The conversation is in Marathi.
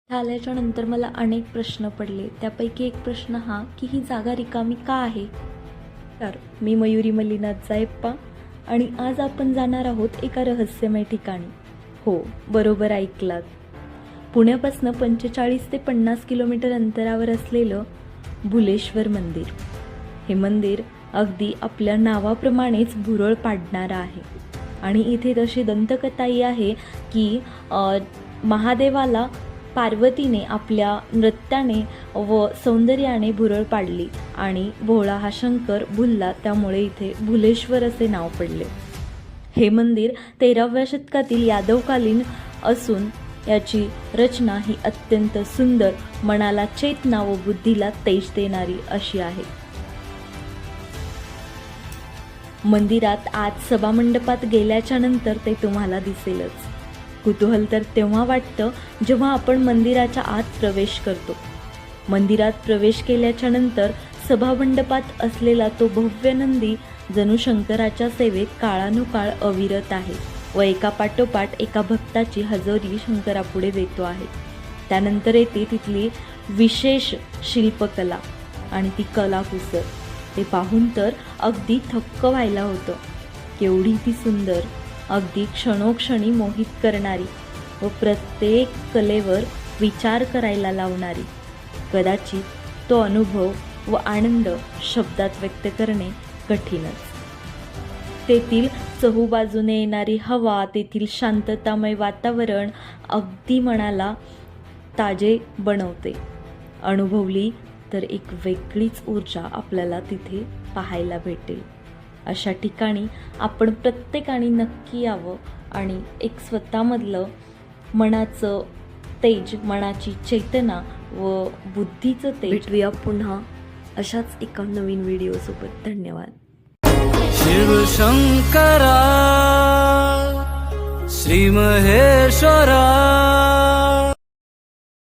इथं आल्याच्या नंतर मला अनेक प्रश्न पडले. त्यापैकी एक प्रश्न हा की ही जागा रिकामी का आहे. तर मी मयुरी मल्लीनाथ जायप्पा आणि आज आपण जाणार आहोत एका रहस्यमय ठिकाणी. हो, बरोबर ऐकलात. पुण्यापासून 45 ते 50 किलोमीटर अंतरावर असलेलं भुलेश्वर मंदिर. हे मंदिर अगदी आपल्या नावाप्रमाणेच भुरळ पाडणारं आहे. आणि इथे तशी दंतकथाही आहे की महादेवाला पार्वतीने आपल्या नृत्याने व सौंदर्याने भुरळ पाडली आणि भोळा हा शंकर भुलला, त्यामुळे इथे भुलेश्वर असे नाव पडले. हे मंदिर 13व्या शतकातील यादवकालीन असून याची रचना ही अत्यंत सुंदर, मनाला चेतना व बुद्धीला तेज देणारी अशी आहे. मंदिरात आत सभामंडपात गेल्याच्या नंतर ते तुम्हाला दिसेलच. कुतूहल तर तेव्हा वाटतं जेव्हा आपण मंदिराच्या आत प्रवेश करतो. मंदिरात प्रवेश केल्याच्या नंतर सभामंडपात असलेला तो भव्य नंदी जणू शंकराच्या सेवेत काळानुकाळ अविरत आहे व एका पाठोपाठ एका भक्ताची हजेरी शंकरापुढे देतो आहे. त्यानंतर येते तिथली विशेष शिल्पकला आणि ती कलाकुसर. ते पाहून तर अगदी थक्क व्हायला होतं. केवढी ती सुंदर, अगदी क्षणोक्षणी मोहित करणारी व प्रत्येक कलेवर विचार करायला लावणारी. कदाचित तो अनुभव व आनंद शब्दात व्यक्त करणे कठीणच. तेथील चहूबाजूने येणारी हवा, तेथील शांततामय वातावरण अगदी मनाला ताजे बनवते. अनुभवली तर एक वेगळीच ऊर्जा आपल्याला तिथे पाहायला भेटेल. अशा ठिकाणी आपण प्रत्येकाने नक्की यावं आणि एक स्वतःमधलं मनाचं तेज, मनाची चेतना व बुद्धीचं तेज. भेटूया पुन्हा अशाच एका नवीन व्हिडिओसोबत. धन्यवाद. शिव शंकरा श्री महेश्वरा